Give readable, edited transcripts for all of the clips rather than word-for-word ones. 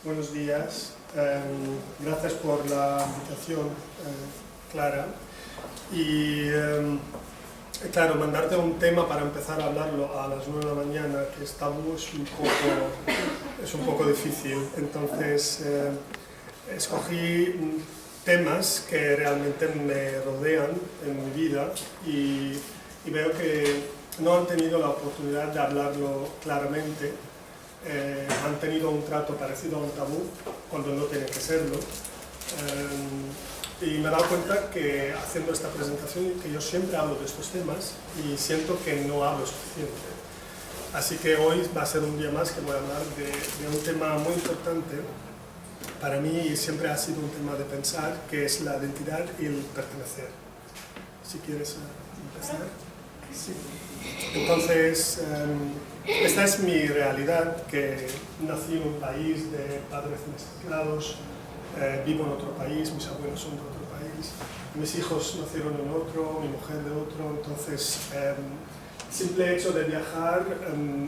Buenos días. Gracias por la invitación, Clara. Y claro, mandarte un tema para empezar a hablarlo a las 9 de la mañana, que es tabú, es un poco difícil. Entonces, escogí temas que realmente me rodean en mi vida y veo que no han tenido la oportunidad de hablarlo claramente. Han tenido un trato parecido a un tabú cuando no tiene que serlo, y me he dado cuenta que haciendo esta presentación que yo siempre hablo de estos temas y siento que no hablo suficiente. Así que hoy va a ser un día más que voy a hablar de un tema muy importante para mí y siempre ha sido un tema de pensar, que es la identidad y el pertenecer. Si quieres empezar. Sí. Entonces, esta es mi realidad, que nací en un país de padres mezclados, vivo en otro país, mis abuelos son de otro país, mis hijos nacieron en otro, mi mujer de otro. Entonces, el simple hecho de viajar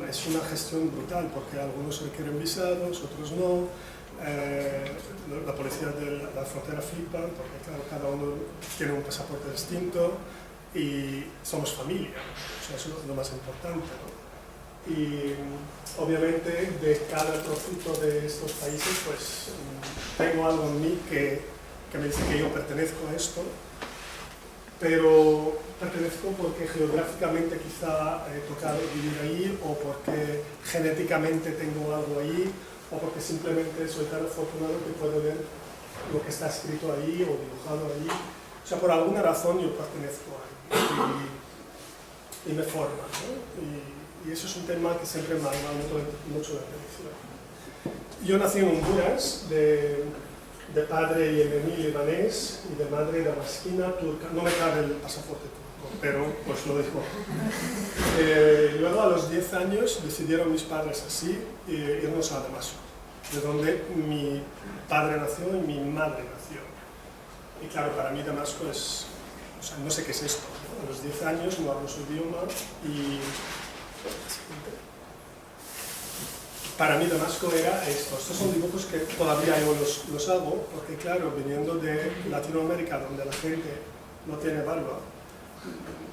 es una gestión brutal, porque algunos requieren visados, otros no. La policía de la frontera flipa, porque claro, cada uno tiene un pasaporte distinto y somos familia, o sea, eso es lo más importante, ¿no? Y obviamente de cada trocito de estos países pues tengo algo en mí que me dice que yo pertenezco a esto, pero pertenezco porque geográficamente quizá he tocado vivir ahí, o porque genéticamente tengo algo ahí, o porque simplemente soy tan afortunado que puedo ver lo que está escrito ahí o dibujado ahí. O sea, por alguna razón yo pertenezco ahí y me forma, ¿no? Y eso es un tema que siempre me ha llamado mucho la atención. Yo nací en Honduras, de padre yemení libanés y de madre damasquina turca. No me cabe el pasaporte turco, pero pues lo dijo. Luego a los 10 años decidieron mis padres así irnos a Damasco, de donde mi padre nació y mi madre nació. Y claro, para mí Damasco es, o sea, no sé qué es esto, ¿no? A los 10 años no hablo su idioma y para mí Damasco era esto. Estos son dibujos que todavía yo los hago, porque claro, viniendo de Latinoamérica, donde la gente no tiene barba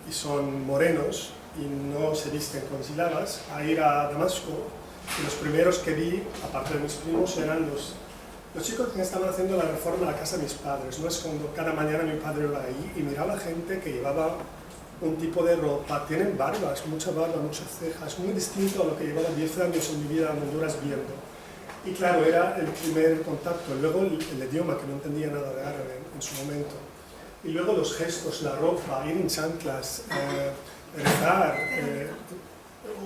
y son morenos y no se visten con sílabas, a ir a Damasco, y los primeros que vi, aparte de mis primos, eran los chicos que estaban haciendo la reforma a la casa de mis padres. No es cuando cada mañana mi padre iba ahí y miraba a la gente que llevaba un tipo de ropa, tienen barbas, mucha barba, muchas cejas, muy distinto a lo que llevaba 10 años en mi vida en Honduras viendo. Y claro, era el primer contacto. Luego el idioma, que no entendía nada de árabe en su momento. Y luego los gestos, la ropa, ir en chanclas, rezar,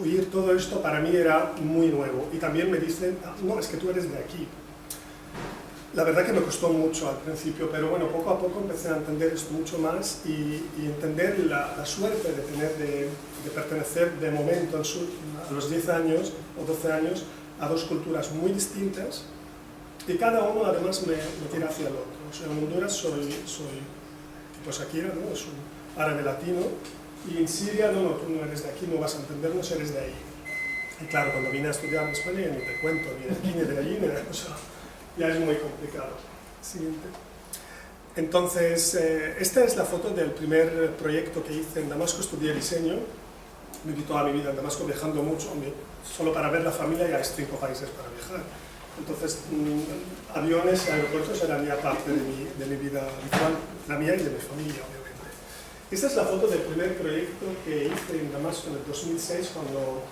oír todo esto para mí era muy nuevo. Y también me dicen, no, es que tú eres de aquí. La verdad que me costó mucho al principio, pero bueno, poco a poco empecé a entender esto mucho más y entender la suerte de tener, de pertenecer de momento a los 10 años o 12 años a dos culturas muy distintas, y cada uno además me tira hacia el otro. O sea, en Honduras soy tipo Shakira, ¿no? Es un árabe latino, y en Siria, no, tú no eres de aquí, no vas a entendernos, eres de ahí. Y claro, cuando vine a estudiar en España, ni te cuento, ni de aquí, ni de allí, ni de... O sea, ya es muy complicado. Siguiente. Entonces, esta es la foto del primer proyecto que hice en Damasco. Estudié diseño, viví toda mi vida en Damasco viajando mucho, solo para ver la familia, ya hay 5 países para viajar. Entonces, aviones y aeropuertos eran ya parte de mi vida habitual, la mía y de mi familia, obviamente. Esta es la foto del primer proyecto que hice en Damasco en el 2006, cuando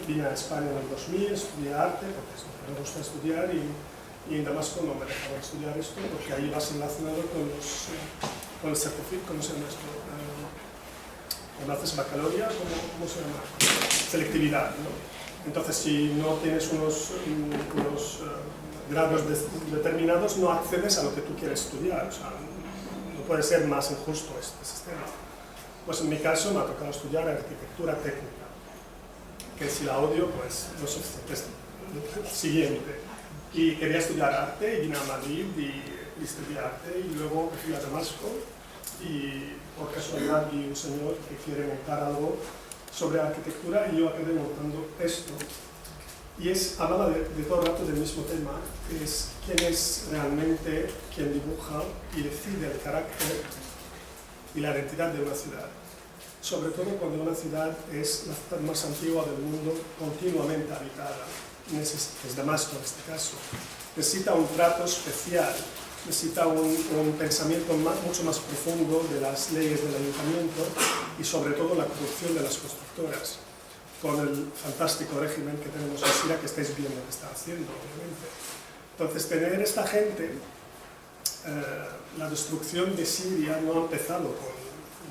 vine a España en el 2000, estudié arte, porque me gusta estudiar, y en Damasco no me dejaban estudiar esto, porque ahí vas relacionado con el certificado, ¿cómo se llama esto? Cuando haces bacaloria, ¿cómo se llama? Selectividad, ¿no? Entonces, si no tienes unos grados determinados, no accedes a lo que tú quieres estudiar. O sea, no puede ser más injusto este sistema. Pues en mi caso me ha tocado estudiar arquitectura técnica, que si la odio, pues no es suficiente. Siguiente. Y quería estudiar arte, y vine a Madrid y estudié arte, y luego fui a Damasco, y por casualidad vi un señor que quiere montar algo sobre arquitectura, y yo acabé montando esto. Y hablaba de todo el rato del mismo tema, que es quién es realmente quien dibuja y decide el carácter y la identidad de una ciudad. Sobre todo cuando una ciudad es la ciudad más antigua del mundo, continuamente habitada. Es Damasco en este caso. Necesita un trato especial, necesita un pensamiento mucho más profundo de las leyes del ayuntamiento y sobre todo la corrupción de las constructoras, con el fantástico régimen que tenemos en Siria, que estáis viendo que está haciendo, obviamente. Entonces, tener esta gente, la destrucción de Siria no ha empezado con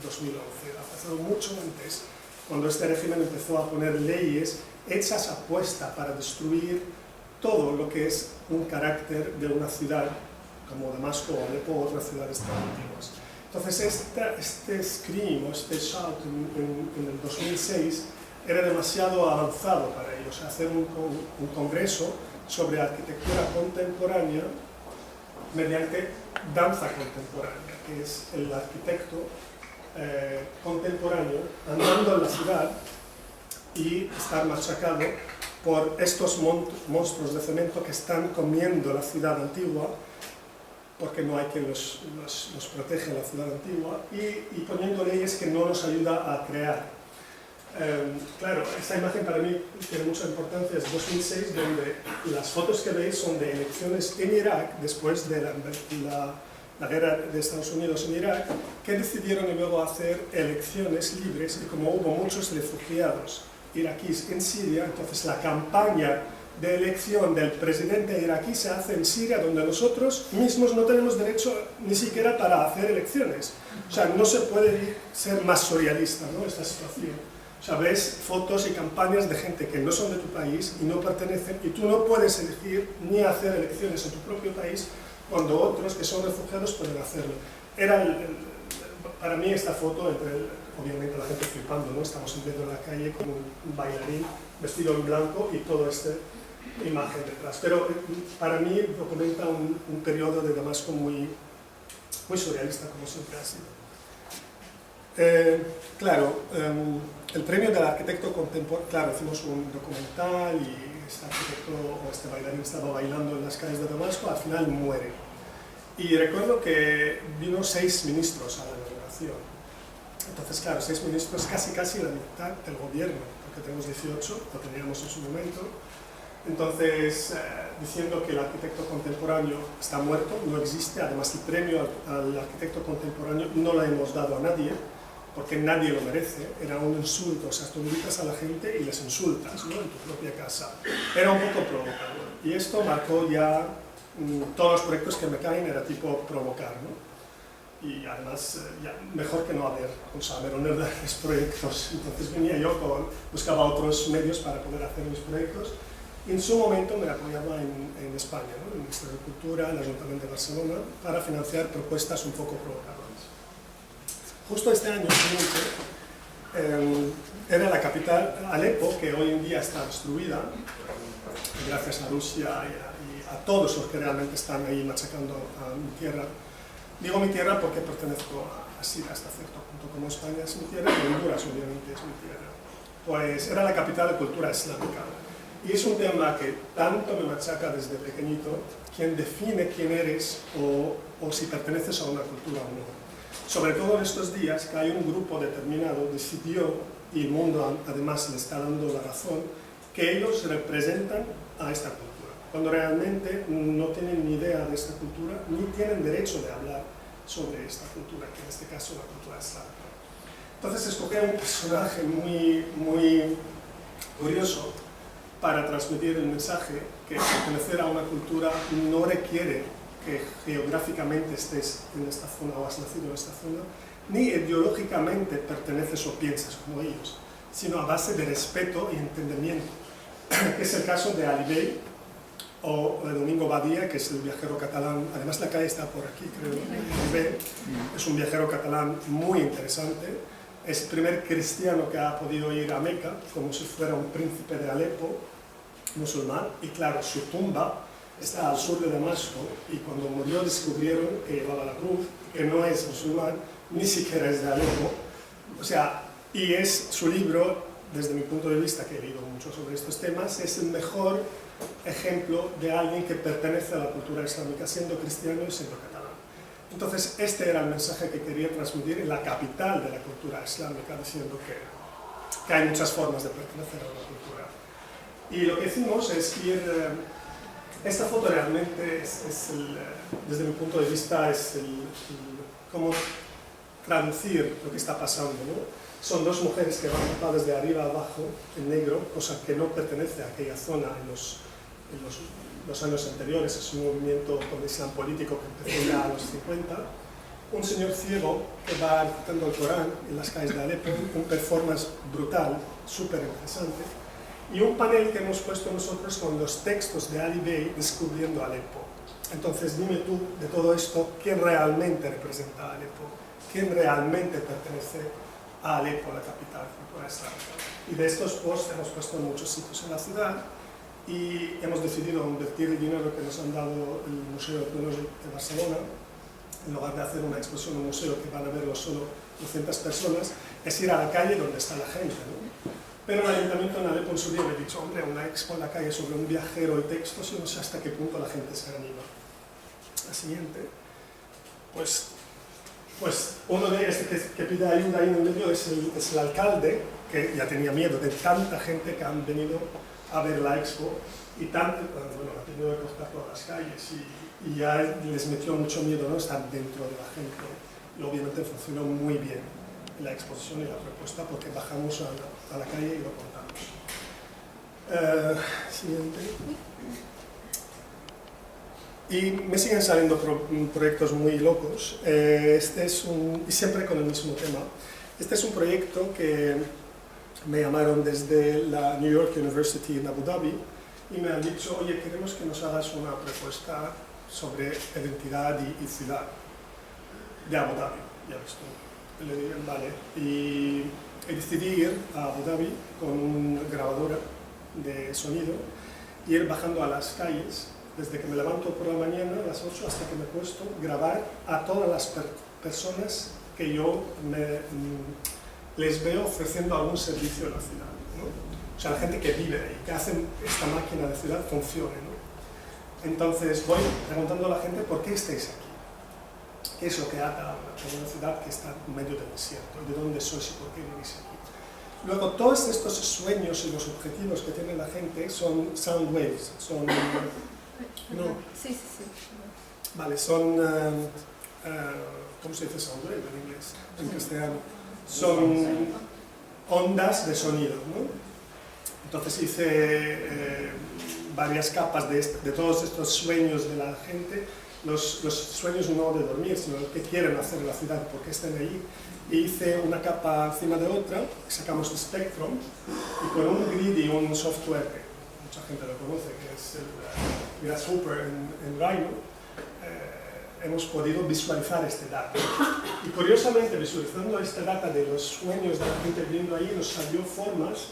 2011, ha empezado mucho antes, cuando este régimen empezó a poner leyes hechas a puesta para destruir todo lo que es un carácter de una ciudad, como Damasco o Alepo o otras ciudades tan antiguas. Entonces, este scream o este shout en el 2006 era demasiado avanzado para ellos, hacer un congreso sobre arquitectura contemporánea mediante danza contemporánea, que es el arquitecto contemporáneo andando en la ciudad y estar machacado por estos monstruos de cemento que están comiendo la ciudad antigua, porque no hay quien los protege la ciudad antigua, y poniendo leyes que no nos ayuda a crear. Claro, esta imagen para mí tiene mucha importancia, es 2006, donde las fotos que veis son de elecciones en Irak, después de la guerra de Estados Unidos en Irak, que decidieron luego hacer elecciones libres, y como hubo muchos refugiados iraquíes en Siria, entonces la campaña de elección del presidente iraquí se hace en Siria, donde nosotros mismos no tenemos derecho ni siquiera para hacer elecciones. O sea, no se puede ser más surrealista, ¿no?, esta situación. O sea, ves fotos y campañas de gente que no son de tu país y no pertenecen, y tú no puedes elegir ni hacer elecciones en tu propio país, cuando otros que son refugiados pueden hacerlo. Para mí esta foto, obviamente la gente flipando, ¿no? Estamos en medio de la calle con un bailarín vestido en blanco y toda esta imagen detrás. Pero para mí documenta un periodo de Damasco muy surrealista, como siempre ha sido. Claro, el premio del arquitecto contemporáneo, claro, hicimos un documental y este arquitecto o este bailarín estaba bailando en las calles de Damasco, al final muere. Y recuerdo que vino 6 ministros a la inauguración. Entonces, claro, 6 ministros, casi la mitad del gobierno, porque tenemos 18, lo teníamos en su momento. Entonces, diciendo que el arquitecto contemporáneo está muerto, no existe. Además, el premio al arquitecto contemporáneo no lo hemos dado a nadie, porque nadie lo merece. Era un insulto. O sea, tú invitas a la gente y les insultas, ¿no?, en tu propia casa. Era un poco provocador. Y esto marcó ya todos los proyectos que me caen, era tipo provocar, ¿no? Y además, ya, mejor que no haber onerdantes proyectos. Entonces venía yo, buscaba otros medios para poder hacer mis proyectos. Y en su momento me apoyaba en España, ¿no?, el Ministerio de Cultura, el Ayuntamiento de Barcelona, para financiar propuestas un poco provocadoras. Justo este año siguiente, era la capital, Alepo, que hoy en día está destruida, gracias a Rusia y a todos los que realmente están ahí machacando a mi tierra. Digo mi tierra porque pertenezco a Siria hasta cierto punto, como España es mi tierra y Honduras obviamente es mi tierra. Pues era la capital de cultura islámica. Y es un tema que tanto me machaca desde pequeñito, quién define quién eres o si perteneces a una cultura o no. Sobre todo en estos días que hay un grupo determinado decidió, y el mundo además le está dando la razón, que ellos representan a esta cultura, cuando realmente no tienen ni idea de esta cultura, ni tienen derecho de hablar sobre esta cultura, que en este caso la cultura islámica. Entonces escogí un personaje muy curioso para transmitir el mensaje que pertenecer a una cultura no requiere que geográficamente estés en esta zona o has nacido en esta zona, ni ideológicamente perteneces o piensas como ellos, sino a base de respeto y entendimiento, que es el caso de Ali Bey o de Domingo Badia, que es el viajero catalán. Además la calle está por aquí, creo. Ali Bey es un viajero catalán muy interesante, es el primer cristiano que ha podido ir a Meca, como si fuera un príncipe de Alepo, musulmán, y claro, su tumba está al sur de Damasco, y cuando murió descubrieron que llevaba la cruz, que no es musulmán, ni siquiera es de Alepo. O sea, y su libro desde mi punto de vista, que he leído mucho sobre estos temas, es el mejor ejemplo de alguien que pertenece a la cultura islámica, siendo cristiano y siendo catalán. Entonces, este era el mensaje que quería transmitir en la capital de la cultura islámica, diciendo que hay muchas formas de pertenecer a una cultura. Y lo que hicimos es ir... esta foto realmente desde mi punto de vista, es cómo traducir lo que está pasando, ¿no? Son dos mujeres que van tapadas de arriba a abajo, en negro, cosa que no pertenece a aquella zona en los años anteriores. Es un movimiento con islam político que empezó ya a los 50. Un señor ciego que va recitando el Corán en las calles de Alepo, un performance brutal, súper interesante, y un panel que hemos puesto nosotros con los textos de Ali Bey descubriendo Alepo. Entonces, dime tú, de todo esto, ¿quién realmente representa a Alepo? ¿Quién realmente pertenece a Alepo, la capital cultural islámica? Y de estos posts hemos puesto en muchos sitios en la ciudad y hemos decidido invertir el dinero que nos han dado el Museo Etnológic de Barcelona. En lugar de hacer una exposición en un museo que van a verlo solo 200 personas, es ir a la calle donde está la gente, ¿no? Pero el ayuntamiento en Alepo en su día me ha dicho, hombre, una expo en la calle sobre un viajero y textos, yo no sé hasta qué punto la gente se anima. La siguiente, pues uno de ellos que pide ayuda ahí en el medio es el alcalde, que ya tenía miedo de tanta gente que han venido a ver la expo, y bueno, ha tenido que cortar todas las calles, y ya les metió mucho miedo, ¿no?, estar dentro de la gente. Y obviamente funcionó muy bien la exposición y la propuesta, porque bajamos a la calle y lo contamos. Siguiente. Y me siguen saliendo proyectos muy locos. Y siempre con el mismo tema. Este es un proyecto que me llamaron desde la New York University en Abu Dhabi y me han dicho, oye, queremos que nos hagas una propuesta sobre identidad y ciudad de Abu Dhabi. Ya ves tú. Le dije, vale. Y decidí ir a Abu Dhabi con una grabadora de sonido y ir bajando a las calles, desde que me levanto por la mañana a las 8 hasta que me he puesto, grabar a todas las personas que yo les veo ofreciendo algún servicio en la ciudad, ¿no? O sea, la gente que vive ahí, que hace esta máquina de ciudad funcione, ¿no? Entonces voy preguntando a la gente, ¿por qué estáis aquí? ¿Qué es lo que ata a una ciudad que está en medio del desierto? ¿De dónde sois y por qué vivís aquí? Luego, todos estos sueños y los objetivos que tiene la gente son sound waves, son... No. Sí. Vale, son... ¿cómo se dice sound wave en inglés? En castellano. Son ondas de sonido, ¿no? Entonces hice varias capas de todos estos sueños de la gente, los sueños no de dormir, sino lo que quieren hacer en la ciudad, porque están ahí. Y hice una capa encima de otra, que sacamos de Spectrum, y con un grid y un software que mucha gente lo conoce, que es el Grasshopper en Rhino, hemos podido visualizar este dato. Y curiosamente, visualizando esta data de los sueños de la gente viviendo ahí, nos salió formas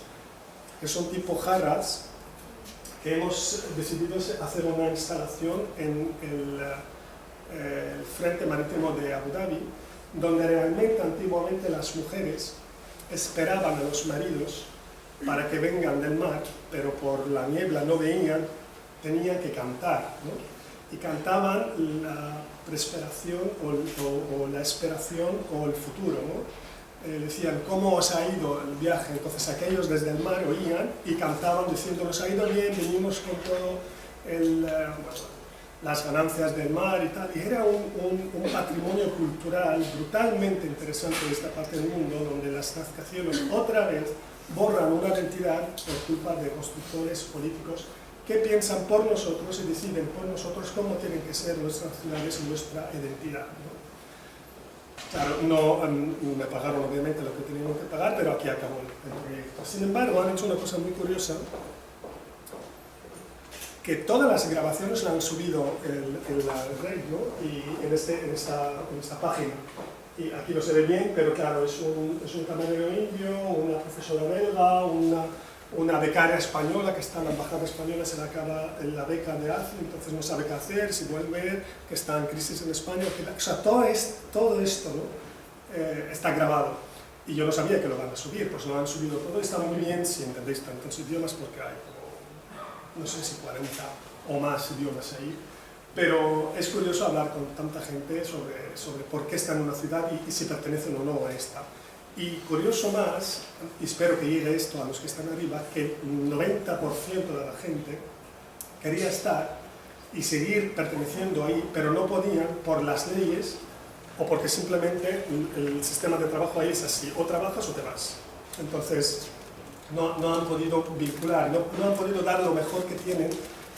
que son tipo jarras, que hemos decidido hacer una instalación en el frente marítimo de Abu Dhabi, donde realmente antiguamente las mujeres esperaban a los maridos para que vengan del mar, pero por la niebla no veían, tenían que cantar, ¿no? Y cantaban la preesperación o la esperación o el futuro, ¿no? Decían, ¿cómo os ha ido el viaje? Entonces aquellos desde el mar oían y cantaban diciendo, nos ha ido bien, venimos con todo las ganancias del mar y tal. Y era un patrimonio cultural brutalmente interesante de esta parte del mundo, donde las rascacielos otra vez borran una identidad por culpa de constructores políticos que piensan por nosotros y deciden por nosotros cómo tienen que ser nuestras ciudades y nuestra identidad, ¿no? Claro, no me pagaron obviamente lo que tenían que pagar, pero aquí acabó el proyecto. Sin embargo, han hecho una cosa muy curiosa, que todas las grabaciones la han subido en la red, ¿no? Y en esta página. Y aquí no se ve bien, pero claro, es un camarero indio, una profesora belga, una becaria española que está en la embajada española, se le acaba la beca de ACE, entonces no sabe qué hacer, si vuelve, que está en crisis en España, o sea, todo esto, ¿no? Está grabado. y yo no sabía que lo van a subir, pues lo han subido todo, y está muy bien si entendéis tantos idiomas, porque hay como, no sé si 40 o más idiomas ahí, pero es curioso hablar con tanta gente sobre por qué está en una ciudad y si pertenecen o no a esta. Y curioso más, y espero que llegue esto a los que están arriba, que el 90% de la gente quería estar y seguir perteneciendo ahí, pero no podían por las leyes o porque simplemente el sistema de trabajo ahí es así, o trabajas o te vas. Entonces no han podido vincular, no han podido dar lo mejor que tienen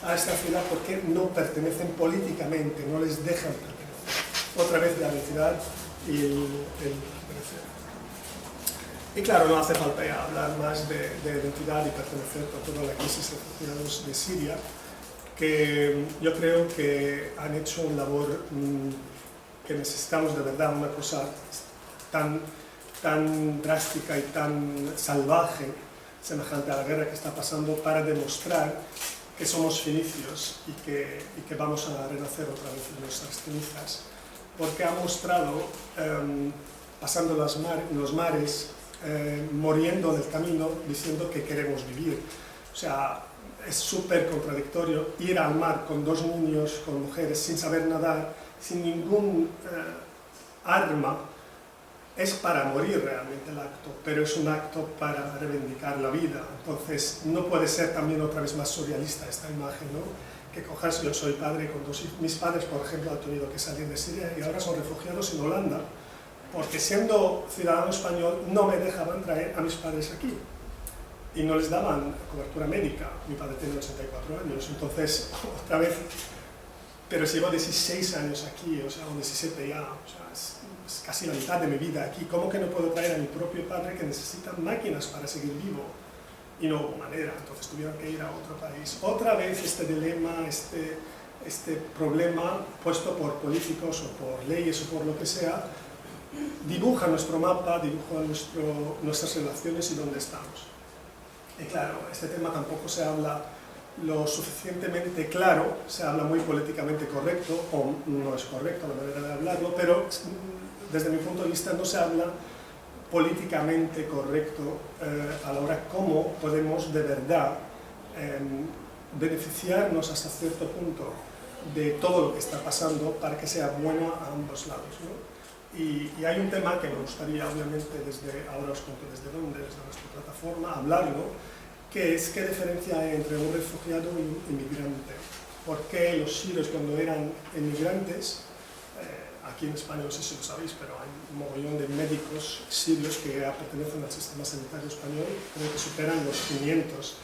a esta ciudad porque no pertenecen políticamente, no les dejan pertenecer. Otra vez la identidad y el pertenecer. Y claro, no hace falta ya hablar más de identidad y pertenecer por toda la crisis de refugiados de Siria, que yo creo que han hecho una labor que necesitamos de verdad, una cosa tan drástica y tan salvaje, semejante a la guerra que está pasando, para demostrar que somos fenicios y que vamos a renacer otra vez en nuestras cenizas, porque ha mostrado, pasando los mares, muriendo en el camino, diciendo que queremos vivir. O sea, es súper contradictorio ir al mar con 2 niños, con mujeres, sin saber nadar, sin ningún arma. Es para morir realmente el acto, pero es un acto para reivindicar la vida. Entonces, no puede ser también otra vez más surrealista esta imagen, ¿no? Que cojas, yo soy padre con 2 hijos. Mis padres, por ejemplo, han tenido que salir de Siria y ahora son refugiados en Holanda, porque siendo ciudadano español no me dejaban traer a mis padres aquí y no les daban cobertura médica. Mi padre tiene 84 años, entonces otra vez, pero llevo 16 años aquí, o sea, o 17 ya, o sea, es casi la mitad de mi vida aquí. ¿Cómo que no puedo traer a mi propio padre que necesita máquinas para seguir vivo? Y no hubo manera, entonces tuvieron que ir a otro país. Otra vez este dilema, este problema puesto por políticos o por leyes o por lo que sea, dibuja nuestro mapa, dibuja nuestras relaciones y dónde estamos. Y claro, este tema tampoco se habla lo suficientemente claro, se habla muy políticamente correcto, o no es correcto la manera de hablarlo, pero desde mi punto de vista no se habla políticamente correcto a la hora cómo podemos de verdad beneficiarnos hasta cierto punto de todo lo que está pasando para que sea bueno a ambos lados, ¿no? Y hay un tema que me gustaría, obviamente, ahora os cuento desde dónde, desde nuestra plataforma, hablarlo, que es qué diferencia hay entre un refugiado y un inmigrante. ¿Por qué los sirios, cuando eran inmigrantes, aquí en España no sé si lo sabéis, pero hay un mogollón de médicos sirios que pertenecen al sistema sanitario español, creo que superan los 500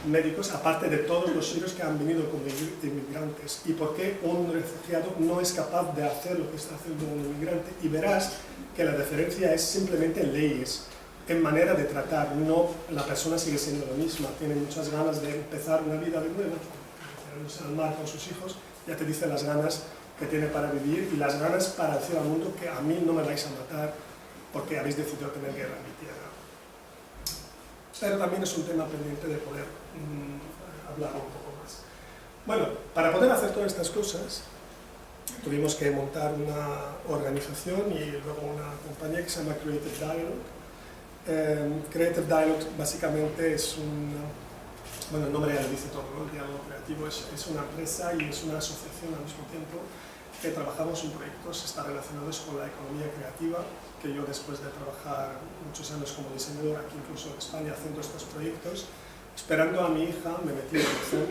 médicos, aparte de todos los sirios que han venido como inmigrantes. ¿Y por qué un refugiado no es capaz de hacer lo que está haciendo un inmigrante? Y verás que la diferencia es simplemente en leyes, en manera de tratar. No, la persona sigue siendo la misma, tiene muchas ganas de empezar una vida de nuevo, irse al mar con sus hijos, ya te dice las ganas que tiene para vivir y las ganas para decir al mundo que a mí no me vais a matar porque habéis decidido tener guerra en mi tierra. Pero también es un tema pendiente de poder hablar un poco más. Bueno, para poder hacer todas estas cosas tuvimos que montar una organización y luego una compañía que se llama Creative Dialogue. Creative Dialogue básicamente es bueno, el nombre ya lo dice todo, ¿no? El diálogo creativo es una empresa y es una asociación al mismo tiempo que trabajamos en proyectos relacionados con la economía creativa, que yo después de trabajar muchos años como diseñador aquí incluso en España haciendo estos proyectos, esperando a mi hija, me metí en Amazon,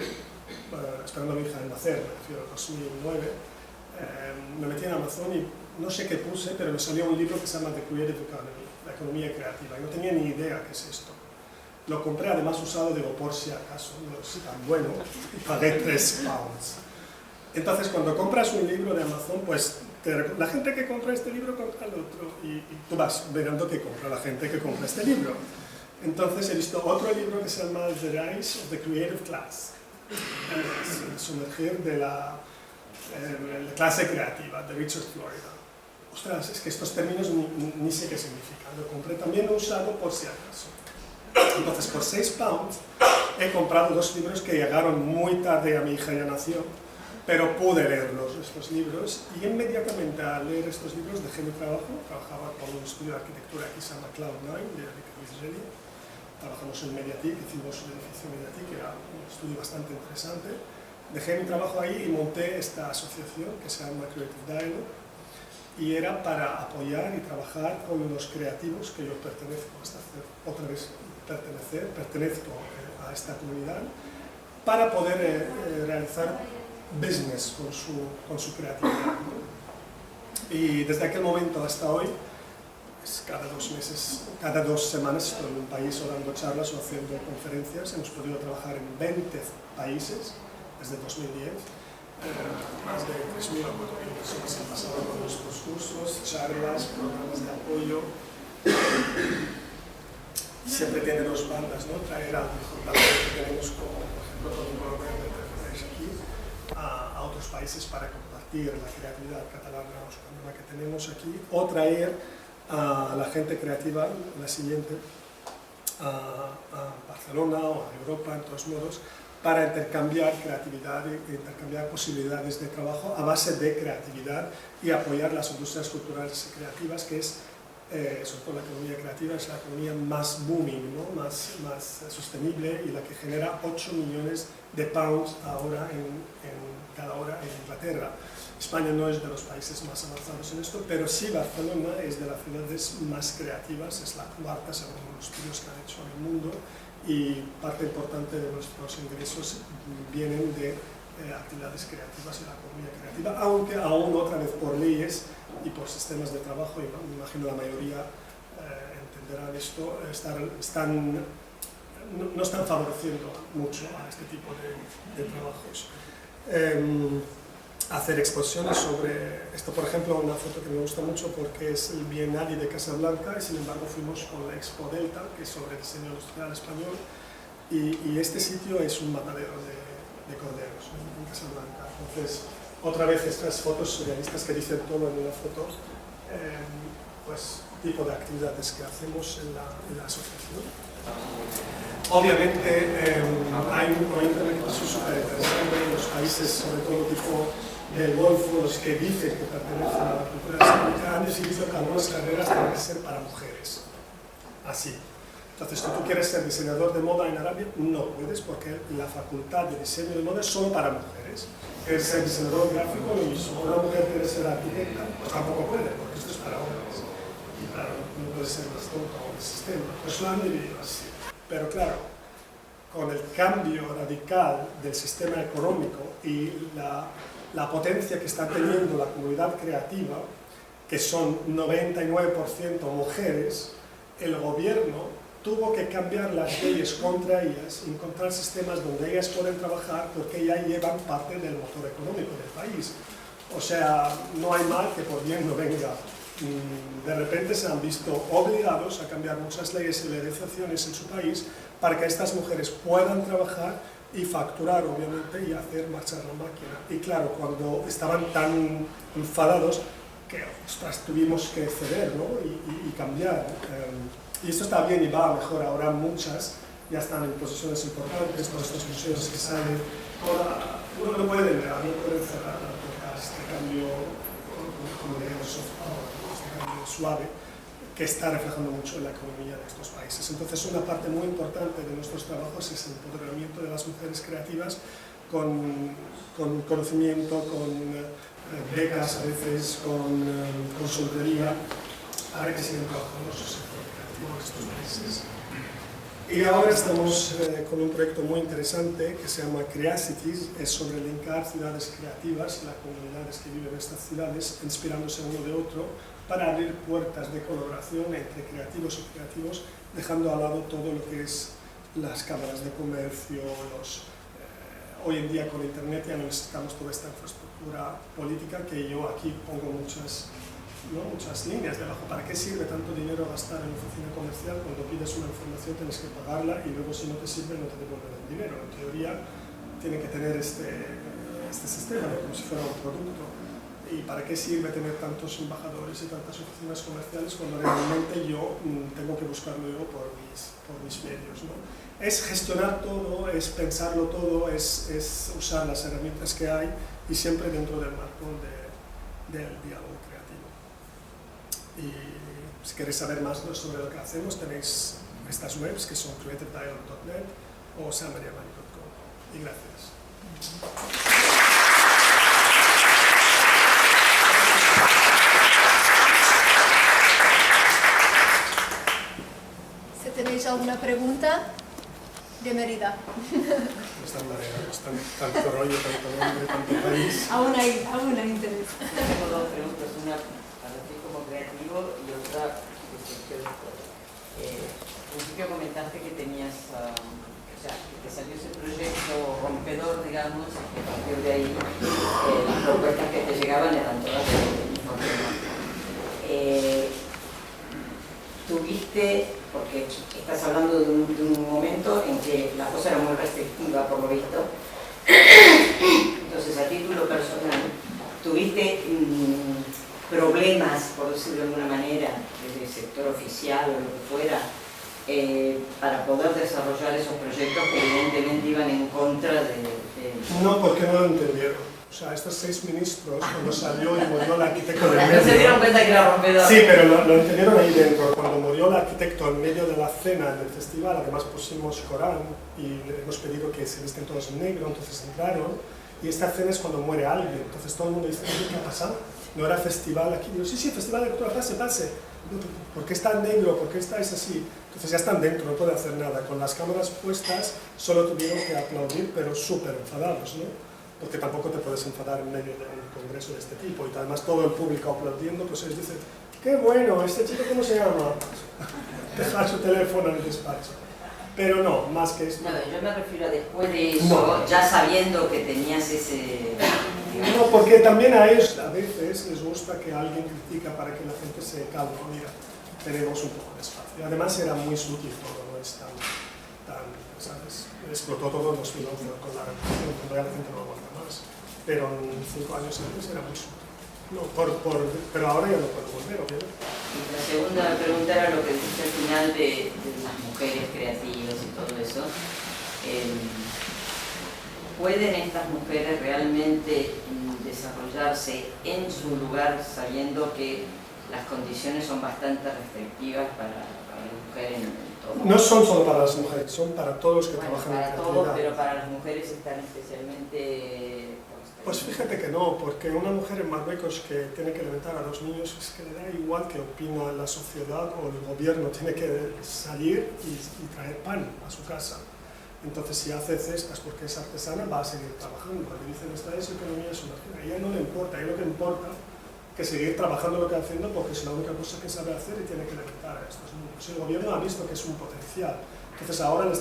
esperando a mi hija en nacer, me refiero a 2009, me metí en Amazon y no sé qué puse, pero me salió un libro que se llama The Creative Economy, la economía creativa, y no tenía ni idea qué es esto. Lo compré además usado, digo, por si acaso, no es tan bueno, y pagué 3 pounds. Entonces, cuando compras un libro de Amazon, pues la gente que compra este libro compra el otro, y tú vas mirando qué compra la gente que compra este libro. Entonces he visto otro libro que se llama The Rise of the Creative Class, el sumergir de la clase creativa, de Richard Florida. Ostras, es que estos términos ni sé qué significan, lo compré también usado por si acaso. Entonces, por 6 pounds he comprado 2 libros que llegaron muy tarde, a mi hija ya nació, pero pude leerlos, estos libros, y inmediatamente al leer estos libros dejé mi trabajo. Trabajaba con un estudio de arquitectura que se llama Cloud9, de Ricardo Israeli. Trabajamos en Mediatic, hicimos el edificio Mediatic, que era un estudio bastante interesante. Dejé mi trabajo ahí y monté esta asociación que se llama Creative Dialogue, y era para apoyar y trabajar con los creativos que yo pertenezco, hasta hacer otra vez pertenezco a esta comunidad, para poder realizar business con su creatividad, ¿no? Y desde aquel momento hasta hoy, pues cada 2 semanas estoy en un país o dando charlas o haciendo conferencias. Hemos podido trabajar en 20 países desde 2010. Más de 3.000 o 4.000 personas han pasado por nuestros cursos, charlas, programas de apoyo. Siempre tiene 2 bandas, ¿no? Traer al mejor talento que tenemos, como por ejemplo todo un programa de tenéis aquí, a otros países para compartir la creatividad catalana o española que tenemos aquí, o traer a la gente creativa, la siguiente, a Barcelona o a Europa, en todos modos, para intercambiar creatividad e intercambiar posibilidades de trabajo a base de creatividad y apoyar las industrias culturales y creativas, que es, sobre todo la economía creativa, es la economía más booming, ¿no? más sostenible, y la que genera 8 millones de pounds ahora cada hora en Inglaterra. España no es de los países más avanzados en esto, pero sí Barcelona es de las ciudades más creativas, es la 4ª según los estudios que han hecho en el mundo, y parte importante de nuestros ingresos vienen de actividades creativas y la economía creativa, aunque aún otra vez por leyes y por sistemas de trabajo, y me imagino la mayoría entenderán esto, no están favoreciendo mucho a este tipo de trabajos. Hacer exposiciones sobre esto, por ejemplo, una foto que me gusta mucho porque es el Bienal de Casablanca, y sin embargo fuimos con la Expo Delta, que es sobre diseño industrial español, y este sitio es un matadero de corderos en Casablanca. Entonces, otra vez estas fotos surrealistas que dicen todo en una foto, pues tipo de actividades que hacemos en la asociación. Obviamente hay un proyecto que pasó súper interesante en los países, sobre todo tipo del Golfo, los que dicen que pertenecen a la cultura islámica, han decidido que algunas carreras tienen que ser para mujeres. Así. Entonces, si tú quieres ser diseñador de moda en Arabia, no puedes, porque la facultad de diseño de moda es solo para mujeres. Quieres ser diseñador gráfico, lo mismo. Una mujer quiere ser arquitecta, pues tampoco puede, porque esto es para hombres. Y claro, no puede ser más tonto el sistema. Pues lo han dividido así. Pero claro, con el cambio radical del sistema económico y la potencia que está teniendo la comunidad creativa, que son 99% mujeres, el gobierno tuvo que cambiar las leyes contra ellas y encontrar sistemas donde ellas pueden trabajar, porque ya llevan parte del motor económico del país. O sea, no hay mal que por bien no venga. De repente se han visto obligados a cambiar muchas leyes y legislaciones en su país para que estas mujeres puedan trabajar y facturar, obviamente, y hacer marchar la máquina. Y claro, cuando estaban tan enfadados, que ostras, tuvimos que ceder, ¿no? y cambiar. Y esto está bien y va mejor. Ahora muchas ya están en posiciones importantes, con estas funciones que salen. Ahora, uno no puede negar, no puede cerrar este cambio, como digamos, soft power, este cambio suave, que está reflejando mucho en la economía de estos países. Entonces, una parte muy importante de nuestros trabajos es el empoderamiento de las mujeres creativas con conocimiento, con becas, a veces con consultoría, para que sigan trabajando su sector creativo en estos países. Y ahora estamos con un proyecto muy interesante que se llama Creacities, es sobre linkar ciudades creativas y las comunidades que viven en estas ciudades, inspirándose uno de otro, para abrir puertas de colaboración entre creativos y creativos, dejando al lado todo lo que es las cámaras de comercio. Hoy en día con Internet ya no necesitamos toda esta infraestructura política, que yo aquí pongo muchas líneas debajo. ¿Para qué sirve tanto dinero gastar en oficina comercial? Cuando pides una información tienes que pagarla y luego si no te sirve no te devuelven el dinero. En teoría tiene que tener este sistema, ¿no? Como si fuera un producto. ¿Y para qué sirve tener tantos embajadores y tantas oficinas comerciales cuando realmente yo tengo que buscarlo yo por mis medios, ¿no? Es gestionar todo, es pensarlo todo, es usar las herramientas que hay y siempre dentro del marco del diálogo creativo. Y si queréis saber más sobre lo que hacemos, tenéis estas webs que son creativedialogue.net o samariamani.com. Y gracias. Si tenéis alguna pregunta, de Mérida. Están mareados, tanto rollo, tanto nombre, tanto país. Aún hay interés. Tengo dos preguntas, una para ti como creativo y otra de Sergio Doctor. Al principio comentaste que tenías, o sea, que te salió ese proyecto rompedor, digamos, y que a partir de ahí las propuestas que te llegaban eran todas del mismo tema. Tuviste, porque estás hablando de un momento en que la cosa era muy restrictiva por lo visto, entonces a título personal, ¿tuviste problemas, por decirlo de alguna manera, desde el sector oficial o lo que fuera, para poder desarrollar esos proyectos que evidentemente iban en contra de... No, porque no lo entendieron. O sea, estos 6 ministros, cuando salió y murió el arquitecto del medio... No se dieron cuenta que era rompedor. Sí, pero lo entendieron ahí dentro. Cuando murió el arquitecto en medio de la cena del festival, además pusimos Corán y le hemos pedido que se visten todos en negro, entonces entraron. Y esta cena es cuando muere alguien. Entonces todo el mundo dice, ¿qué ha pasado? No era festival aquí. Digo, sí, festival de cultura, pase. ¿Por qué está en negro? ¿Por qué estáis así? Entonces ya están dentro, no puede hacer nada. Con las cámaras puestas solo tuvieron que aplaudir, pero súper enfadados, ¿no? Porque tampoco te puedes enfadar en medio de un congreso de este tipo. Y además todo el público aplaudiendo, pues ellos dicen, ¡qué bueno! ¿Este chico cómo se llama? Deja su teléfono en el despacho. Pero no, más que esto. No, yo me refiero a después de eso, ya sabiendo que tenías ese... No, porque también a ellos a veces les gusta que alguien critica para que la gente se calme. Mira, tenemos un poco de espacio. Además era muy sutil todo, no es tan ¿sabes? Explotó todo en 2011 con la revolución, cuando ya la gente no aguanta más. Pero en 5 años antes era muy sutil. No, pero ahora ya no puedo volver, obviamente. Y la segunda pregunta era lo que dijiste al final de las mujeres creativas y todo eso. ¿Pueden estas mujeres realmente desarrollarse en su lugar sabiendo que las condiciones son bastante restrictivas para la mujer en todo? No son solo para las mujeres, son para todos los que trabajan en para creatividad. todos, pero para las mujeres están especialmente... Pues fíjate que no, porque una mujer en Marruecos que tiene que levantar a 2 niños es que le da igual que opina la sociedad o el gobierno, tiene que salir y traer pan a su casa. Entonces si hace cestas porque es artesana va a seguir trabajando. Le dicen, esta es economía sumergida. A ella no le importa, a ella lo que importa que seguir trabajando lo que está haciendo porque es la única cosa que sabe hacer y tiene que levantar a estos niños. El gobierno ha visto que es un potencial, entonces ahora le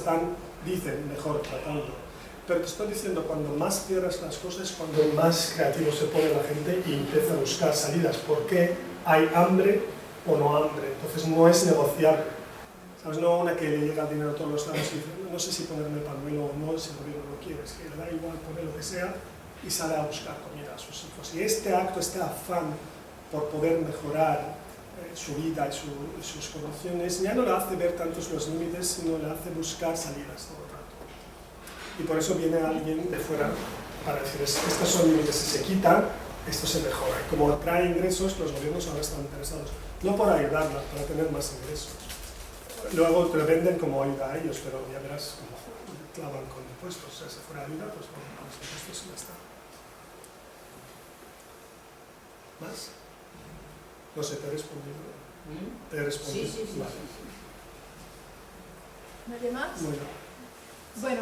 dicen, mejor tratando. Pero te estoy diciendo, cuando más cierras las cosas, cuando más creativo se pone la gente y empieza a buscar salidas, porque hay hambre o no hambre, entonces no es negociable. ¿Sabes? No una que le llega el dinero a todos los lados y dice, no sé si ponerme pañuelo o no, si el gobierno lo quiere, es que le da igual poner lo que sea y sale a buscar comida a sus hijos. Y este acto, este afán por poder mejorar su vida y sus condiciones, ya no le hace ver tantos los límites, sino le hace buscar salidas todo el rato. Y por eso viene alguien de fuera para decir, estos son límites, si se quitan, esto se mejora. Y como trae ingresos, los gobiernos ahora están interesados, no por ayudarla, para tener más ingresos. Luego te lo venden como ayuda a ellos, pero ya verás cómo clavan con impuestos. O sea, si fuera ayuda, pues con los impuestos ya está. ¿Más? No sé, ¿te he respondido? ¿Te he respondido? Sí. Vale. ¿Nadie más? Bueno,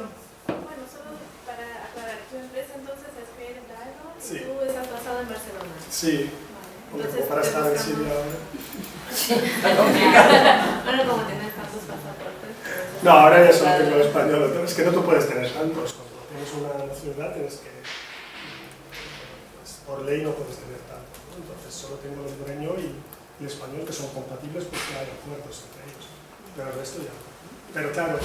solo para aclarar, tu empresa entonces es Creative Dialogue Sí. y tú estás basado en Barcelona. sí, Vale. porque para estar en Siria ahora. Bueno, como tienes tantos pasaportes. No, ahora ya solo tengo el español. Es que no tú puedes tener tantos. Cuando tienes una nacionalidad tienes que... pues, por ley no puedes tener tanto, ¿no? Entonces solo tengo el hondureño y el español que son compatibles porque hay acuerdos entre ellos. Pero el resto ya no. Pero claro,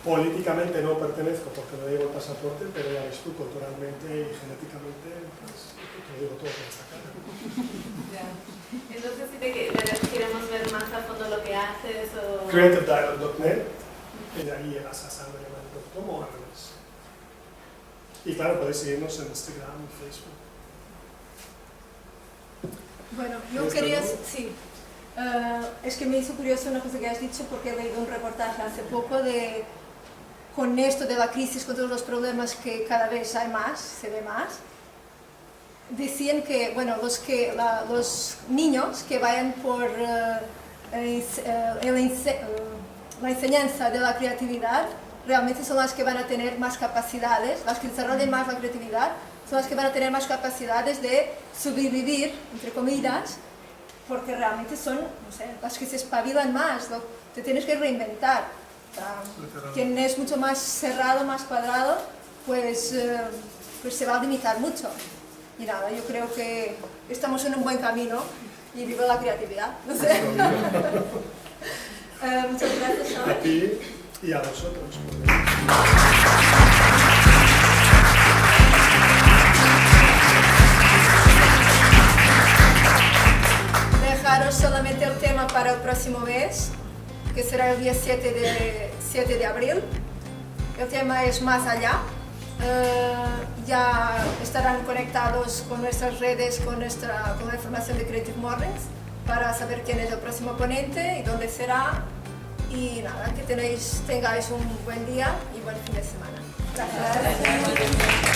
políticamente no pertenezco porque no llevo el pasaporte, pero ya ves tú, culturalmente y genéticamente, pues te lo digo todo por esta cara. Ya. Entonces, si queremos ver más a fondo lo que haces o... creativedialogue.net y de ahí llegas a sandoalemán.com o al revés. Y claro, podéis seguirnos en Instagram y Facebook. Bueno, yo quería... Sí. Es que me hizo curioso una cosa que has dicho porque he leído un reportaje hace poco de... Con esto de la crisis, con todos los problemas que cada vez hay más, se ve más, decían que, bueno, los niños que vayan por la enseñanza de la creatividad realmente son las que van a tener más capacidades, las que desarrollen más la creatividad, son las que van a tener más capacidades de sobrevivir, entre comillas, porque realmente son, no sé, las que se espabilan más, te tienes que reinventar. Quien es mucho más cerrado, más cuadrado, pues se va a limitar mucho. Y nada, yo creo que estamos en un buen camino y viva la creatividad. No sé. Muchas gracias, Sean. A ti y a vosotros. Dejaros solamente el tema para el próximo mes, que será el día 7 de abril. El tema es Más Allá. Ya estarán conectados con nuestras redes, con la información de Creative Mornings, para saber quién es el próximo ponente y dónde será. Y nada, que tengáis un buen día y buen fin de semana. Gracias.